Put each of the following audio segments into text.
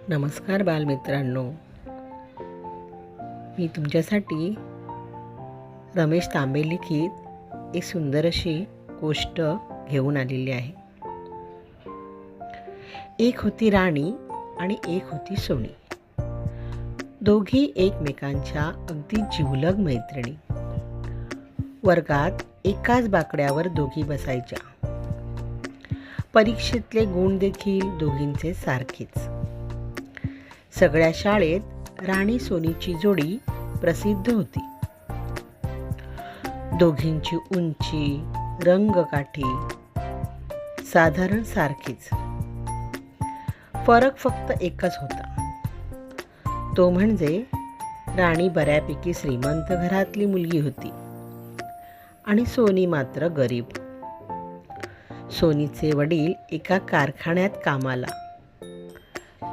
नमस्कार बालमित्रांनो, मी तुमच्यासाठी रमेश तांबे लिखित एक सुंदर अशी गोष्ट घेऊन आलेली आहे. एक होती राणी आणि एक होती सोनी. दोघी एकमेकांच्या अगदी जिवलग मैत्रिणी. वर्गात एकाच बाकड्यावर दोघी बसायच्या. परीक्षेतले गुण देखील दोघींचे सारखेच. सगळ्या शाळेत राणी सोनीची जोडी प्रसिद्ध होती. दोघींची उंची, रंगकाठी साधारण सारखीच. फरक फक्त एकच होता, तो म्हणजे राणी बऱ्यापैकी श्रीमंत घरातली मुलगी होती आणि सोनी मात्र गरीब. सोनीचे वडील एका कारखान्यात कामाला,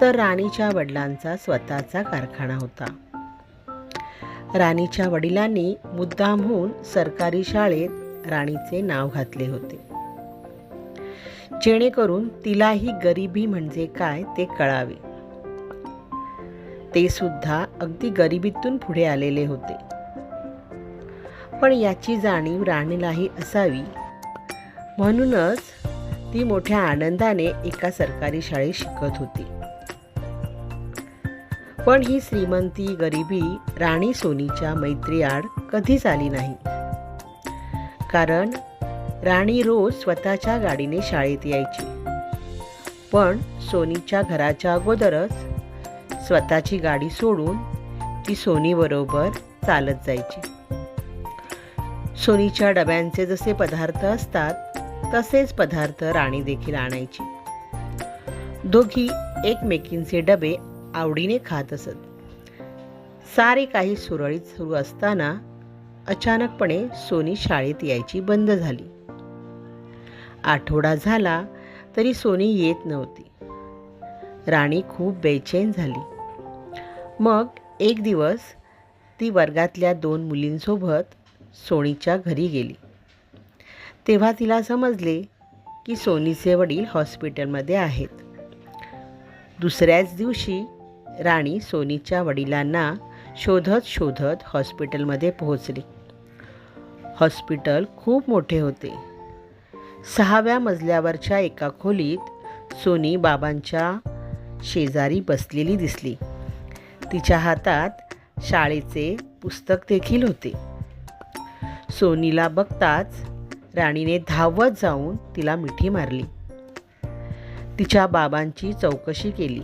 तर राणीच्या वडिलांचा स्वतःचा कारखाना होता. राणीच्या वडिलांनी मुद्दामहून सरकारी शाळेत राणीचे नाव घातले होते, जेणेकरून तिलाही गरिबी म्हणजे काय ते कळावे. ते सुद्धा अगदी गरिबीतून पुढे आलेले होते. पण याची जाणीव राणीलाही असावी, म्हणूनच ती मोठ्या आनंदाने एका सरकारी शाळेत शिकत होती. पण ही श्रीमंती गरिबी राणी सोनीच्या मैत्रीआड कधीच आली नाही. कारण राणी रोज स्वतःच्या गाडीने शाळेत यायची, पण सोनीच्या घराच्या अगोदरच स्वतःची गाडी सोडून ती सोनीबरोबर चालत जायची. सोनीच्या डब्यांचे जसे पदार्थ असतात तसेच पदार्थ राणी देखील आणायची. दोघी एकमेकींचे डबे आवडीने खात असत. सारे काही सुरळीत सुरू असताना अचानकपणे सोनी शाळेत यायची बंद झाली. आठवडा झाला तरी सोनी येत नव्हती. राणी खूप बेचैन झाली. मग एक दिवस ती वर्गातल्या 2 मुलींसोबत सोनीच्या घरी गेली. तेव्हा तिला समजले की सोनीचे वडील हॉस्पिटलमध्ये आहेत. दुसऱ्याच दिवशी राणी सोनीच्या वडिलांना शोधत शोधत हॉस्पिटलमध्ये पोहोचली. हॉस्पिटल खूप मोठे होते. 6व्या मजल्यावरच्या एका खोलीत सोनी बाबांच्या शेजारी बसलेली दिसली. तिच्या हातात शाळेचे पुस्तक देखील होते. सोनीला बघताच राणीने धावत जाऊन तिला मिठी मारली. तिच्या बाबांची चौकशी केली.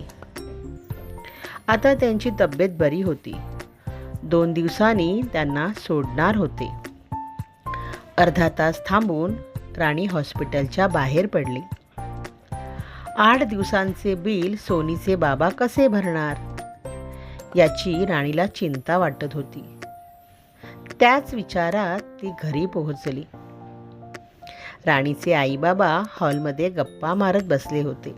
आता त्यांची तब्येत बरी होती. 2 दिवसांनी त्यांना सोडणार होते. अर्धा तास थांबून राणी हॉस्पिटलच्या बाहेर पडली. 8 दिवसांचे बिल सोनीचे बाबा कसे भरणार याची राणीला चिंता वाटत होती. त्याच विचारात ती घरी पोहोचली. राणीचे आई बाबा हॉलमध्ये गप्पा मारत बसले होते.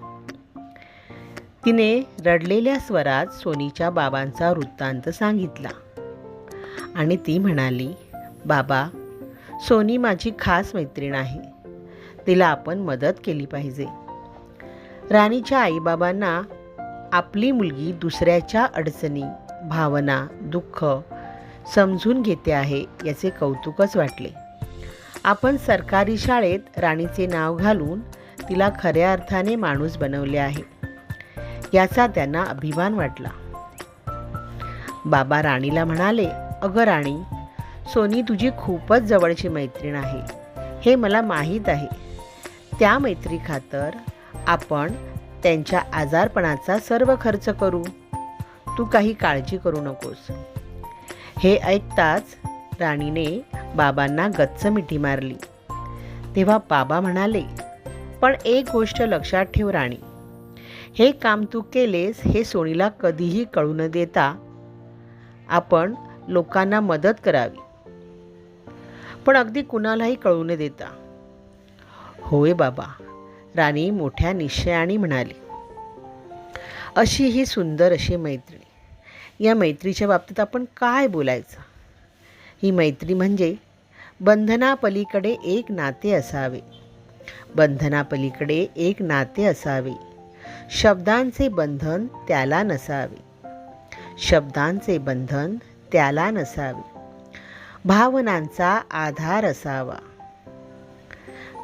तिने रडलेल्या स्वरात सोनीच्या बाबांचा वृत्तांत सांगितला आणि ती म्हणाली, बाबा, सोनी माझी खास मैत्रीण आहे. तिला आपण मदत केली पाहिजे. राणीच्या आईबाबांना आपली मुलगी दुसऱ्याच्या अडचणी, भावना, दुःख समजून घेते आहे याचे कौतुकच वाटले. आपण सरकारी शाळेत राणीचे नाव घालून तिला खऱ्या अर्थाने माणूस बनवले आहे याचा त्यांना अभिमान वाटला. बाबा राणीला म्हणाले, अगं राणी, सोनी तुझी खूपच जवळची मैत्रीण आहे, हे मला माहीत आहे. त्या मैत्री खातर आपण त्यांच्या आजारपणाचा सर्व खर्च करू. तू काही काळजी करू नकोस. हे ऐकताच राणीने बाबांना गच्च मिठी मारली. तेव्हा बाबा म्हणाले, पण एक गोष्ट लक्षात ठेव राणी, हे काम तू केलेस हे सोनीला कधीही कळू न देता आपण लोकांना मदत करावी, पण अगदी कुणालाही कळू न देता. होय बाबा, राणी मोठ्या निश्चयाने म्हणाली. अशी ही सुंदर अशी मैत्री. या मैत्रीच्या बाबतीत आपण काय बोलायचं? ही मैत्री म्हणजे बंधनापलीकडे एक नाते असावे. बंधनापलीकडे एक नाते असावे. शब्दांचे बंधन त्याला नसावे. शब्दांचे बंधन त्याला नसावे. भावनांचा आधार असावा.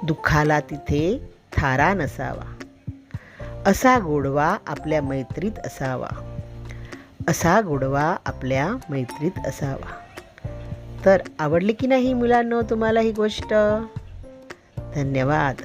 दुःखाला तिथे थारा नसावा. असा गोडवा आपल्या मैत्रीत असावा. असा गोडवा आपल्या मैत्रीत असावा. तर आवडली की नाही मुलांनो तुम्हाला ही गोष्ट? धन्यवाद.